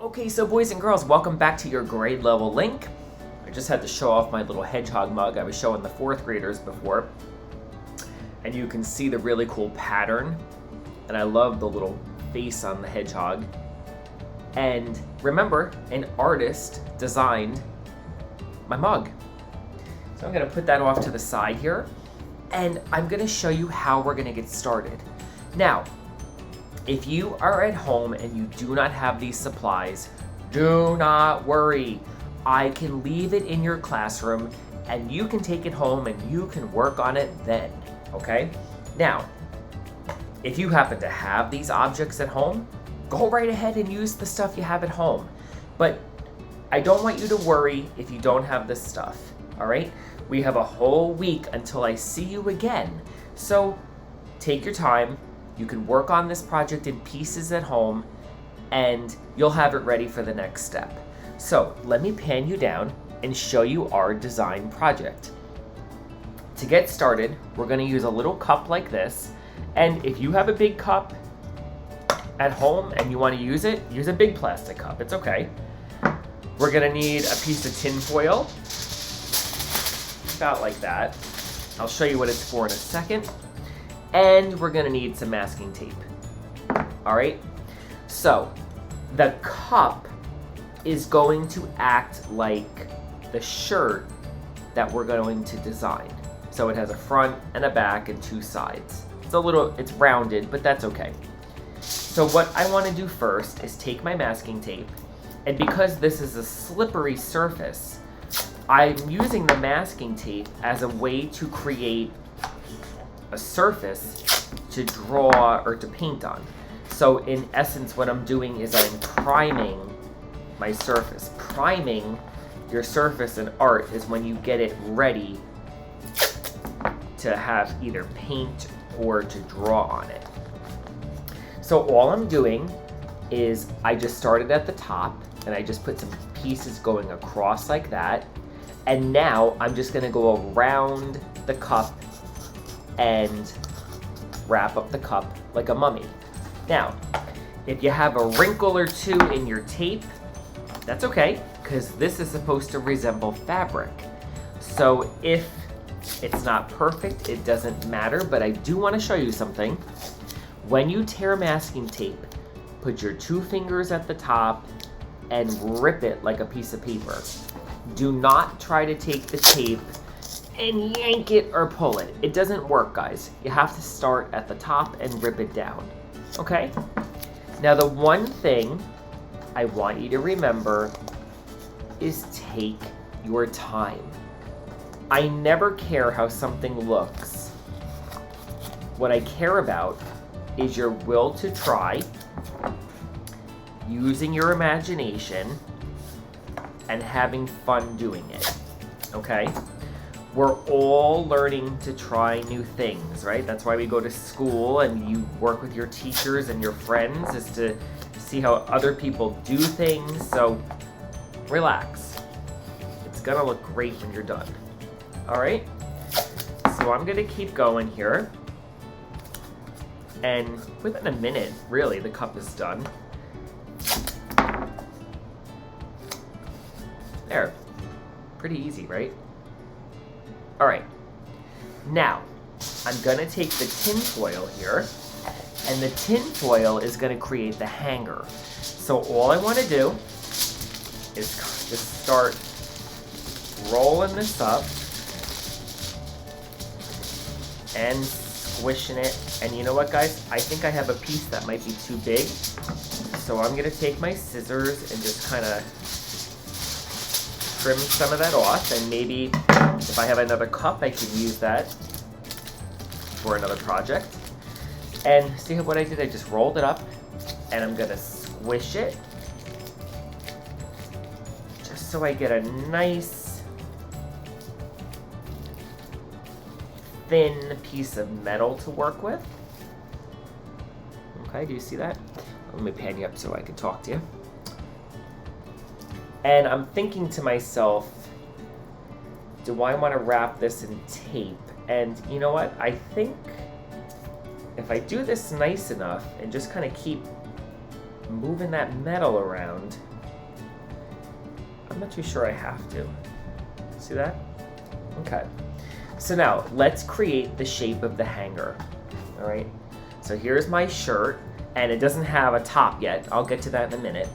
Okay, so boys and girls, welcome back to your grade level link. I just had to show off my little hedgehog mug I was showing the fourth graders before. And you can see the really cool pattern. And I love the little face on the hedgehog. And remember, an artist designed my mug. So I'm gonna put that off to the side here. And I'm gonna show you how we're gonna get started. Now, if you are at home and you do not have these supplies, do not worry. I can leave it in your classroom and you can take it home and you can work on it then, okay? Now, if you happen to have these objects at home, go right ahead and use the stuff you have at home. But I don't want you to worry if you don't have this stuff, all right? We have a whole week until I see you again. So take your time. You can work on this project in pieces at home and you'll have it ready for the next step. So let me pan you down and show you our design project. To get started, we're going to use a little cup like this. And if you have a big cup at home and you want to use it, use a big plastic cup. It's okay. We're going to need a piece of tin foil, about like that. I'll show you what it's for in a second. And we're gonna need some masking tape. All right, so the cup is going to act like the shirt that we're going to design. So it has a front and a back and two sides. It's rounded, but that's okay. So what I wanna do first is take my masking tape, and because this is a slippery surface, I'm using the masking tape as a way to create a surface to draw or to paint on. So in essence, what I'm doing is I'm priming my surface. Priming your surface in art is when you get it ready to have either paint or to draw on it. So all I'm doing is I just started at the top and I just put some pieces going across like that. And now I'm just gonna go around the cup and wrap up the cup like a mummy. Now, if you have a wrinkle or two in your tape, that's okay, because this is supposed to resemble fabric. So if it's not perfect, it doesn't matter, but I do want to show you something. When you tear masking tape, put your two fingers at the top and rip it like a piece of paper. Do not try to take the tape and yank it or pull it. It doesn't work, guys. You have to start at the top and rip it down, okay? Now, the one thing I want you to remember is take your time. I never care how something looks. What I care about is your will to try, using your imagination, and having fun doing it, okay? We're all learning to try new things, right? That's why we go to school and you work with your teachers and your friends, is to see how other people do things. So relax. It's gonna look great when you're done. All right? So I'm gonna keep going here. And within a minute, really, the cup is done. There. Pretty easy, right? All right, now I'm gonna take the tin foil here, and the tin foil is gonna create the hanger. So all I wanna do is just start rolling this up and squishing it. And you know what, guys? I think I have a piece that might be too big. So I'm gonna take my scissors and just kind of trim some of that off, and maybe if I have another cup, I can use that for another project. And see what I did? I just rolled it up, and I'm gonna squish it, just so I get a nice, thin piece of metal to work with. Okay, do you see that? Let me pan you up so I can talk to you. And I'm thinking to myself, do I want to wrap this in tape? And you know what? I think if I do this nice enough and just kind of keep moving that metal around. I'm not too sure I have to. See that? Okay. So now, let's create the shape of the hanger. All right? So here's my shirt, and it doesn't have a top yet. I'll get to that in a minute.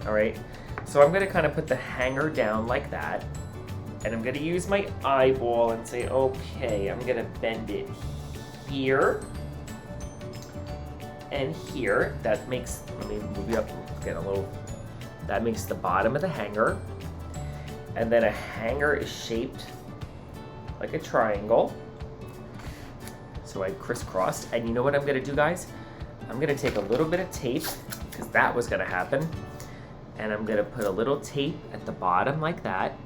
All right? So I'm gonna kind of put the hanger down like that, and I'm gonna use my eyeball and say, okay, I'm gonna bend it here and here. That makes, let me move you up, get a little, that makes the bottom of the hanger. And then a hanger is shaped like a triangle. So I crisscrossed, and you know what I'm gonna do, guys? I'm gonna take a little bit of tape, because that was gonna happen, and I'm gonna put a little tape at the bottom like that,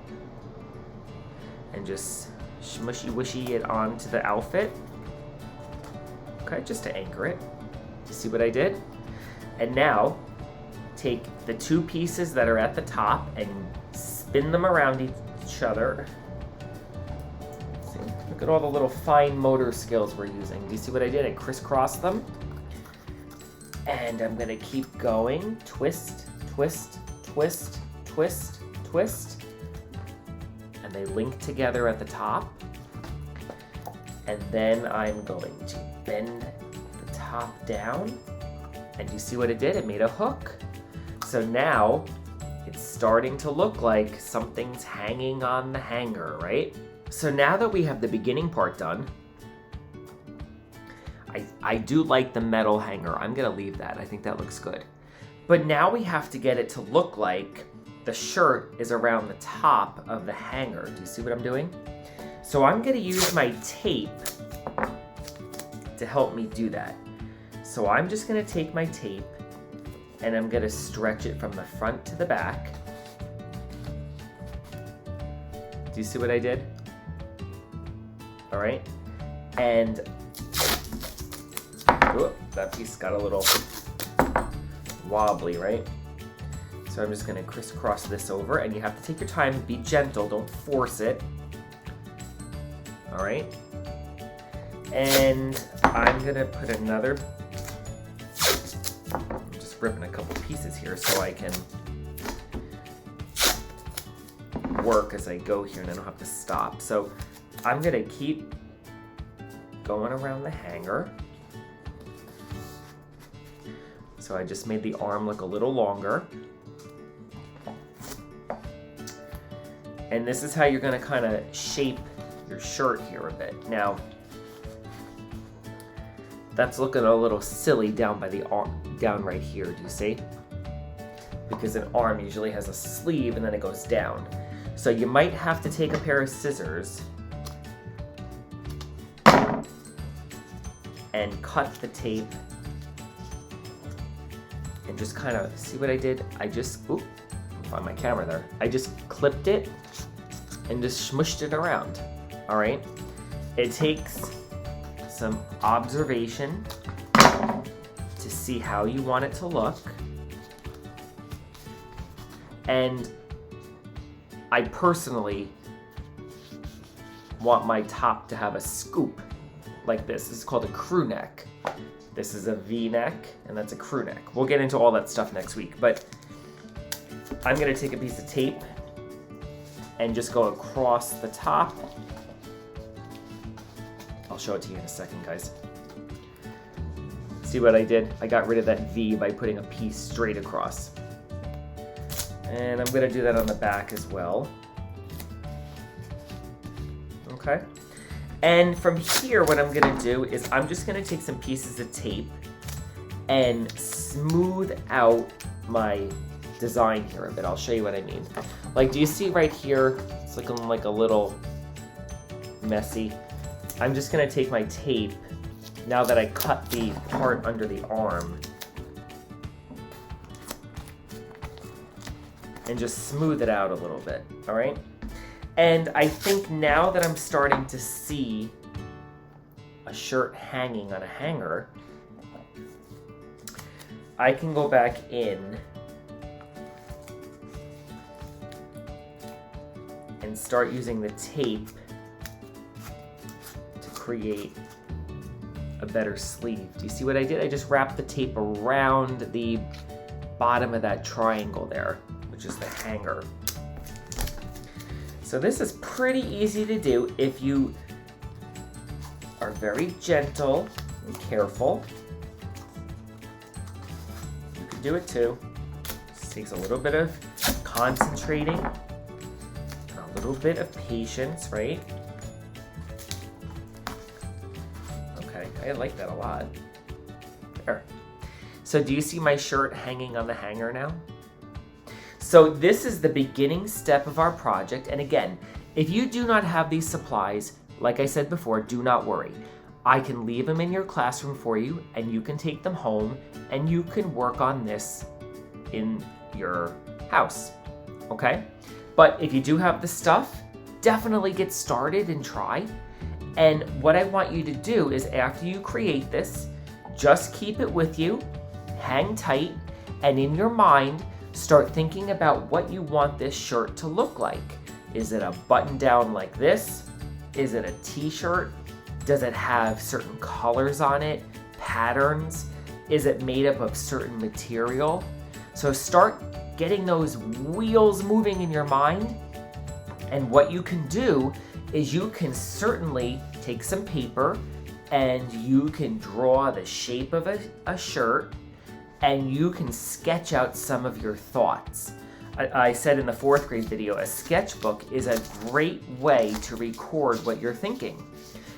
and just smushy-wishy it onto the outfit. Okay, just to anchor it. See what I did? And now, take the two pieces that are at the top and spin them around each other. See? Look at all the little fine motor skills we're using. Do you see what I did? I crisscrossed them. And I'm gonna keep going. Twist, twist, twist, twist, twist. And they link together at the top. And then I'm going to bend the top down. And you see what it did? It made a hook. So now it's starting to look like something's hanging on the hanger, right? So now that we have the beginning part done, I do like the metal hanger. I'm gonna leave that. I think that looks good. But now we have to get it to look like the shirt is around the top of the hanger. Do you see what I'm doing? So I'm gonna use my tape to help me do that. So I'm just gonna take my tape and I'm gonna stretch it from the front to the back. Do you see what I did? All right, and that piece got a little wobbly, right? So I'm just gonna crisscross this over, and you have to take your time, be gentle, don't force it. All right, and I'm gonna put another, I'm just ripping a couple pieces here so I can work as I go here and I don't have to stop. So I'm gonna keep going around the hanger. So I just made the arm look a little longer. And this is how you're gonna kind of shape your shirt here a bit. Now, that's looking a little silly down by the arm, down right here, do you see? Because an arm usually has a sleeve and then it goes down. So you might have to take a pair of scissors and cut the tape and just kind of, see what I did? I just, oop, find my camera there. I just clipped it and just smushed it around, all right? It takes some observation to see how you want it to look. And I personally want my top to have a scoop like this. This is called a crew neck. This is a V-neck, and that's a crew neck. We'll get into all that stuff next week, but I'm gonna take a piece of tape and just go across the top. I'll show it to you in a second, guys. See what I did? I got rid of that V by putting a piece straight across. And I'm gonna do that on the back as well. Okay. And from here, what I'm gonna do is I'm just gonna take some pieces of tape and smooth out my design here a bit. I'll show you what I mean. Like, do you see right here? It's looking like a little messy. I'm just gonna take my tape, now that I cut the part under the arm, and just smooth it out a little bit, all right? And I think now that I'm starting to see a shirt hanging on a hanger, I can go back in and start using the tape to create a better sleeve. Do you see what I did? I just wrapped the tape around the bottom of that triangle there, which is the hanger. So this is pretty easy to do if you are very gentle and careful. You can do it too. This takes a little bit of concentrating, and a little bit of patience, right? Okay, I like that a lot. There. So do you see my shirt hanging on the hanger now? So this is the beginning step of our project, and again, if you do not have these supplies, like I said before, do not worry. I can leave them in your classroom for you, and you can take them home, and you can work on this in your house, okay? But if you do have the stuff, definitely get started and try. And what I want you to do is after you create this, just keep it with you, hang tight, and in your mind, start thinking about what you want this shirt to look like. Is it a button down like this? Is it a t-shirt? Does it have certain colors on it? Patterns? Is it made up of certain material? So start getting those wheels moving in your mind. And what you can do is you can certainly take some paper and you can draw the shape of a shirt, and you can sketch out some of your thoughts. I said in the 4th grade video, a sketchbook is a great way to record what you're thinking.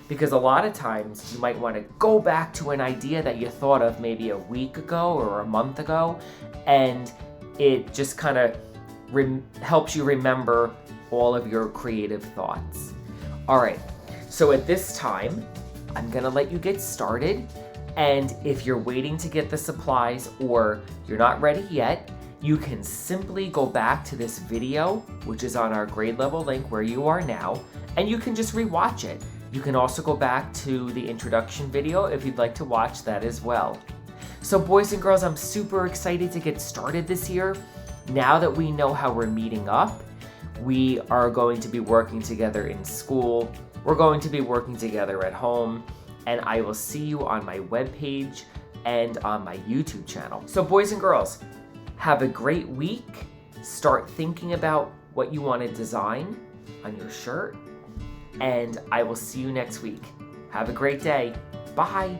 Because a lot of times you might want to go back to an idea that you thought of maybe a week ago or a month ago, and it just kind of helps you remember all of your creative thoughts. All right, so at this time, I'm gonna let you get started. And if you're waiting to get the supplies or you're not ready yet, you can simply go back to this video, which is on our grade level link where you are now, and you can just rewatch it. You can also go back to the introduction video if you'd like to watch that as well. So boys and girls, I'm super excited to get started this year. Now that we know how we're meeting up, we are going to be working together in school. We're going to be working together at home. And I will see you on my webpage and on my YouTube channel. So boys and girls, have a great week. Start thinking about what you want to design on your shirt, and I will see you next week. Have a great day. Bye.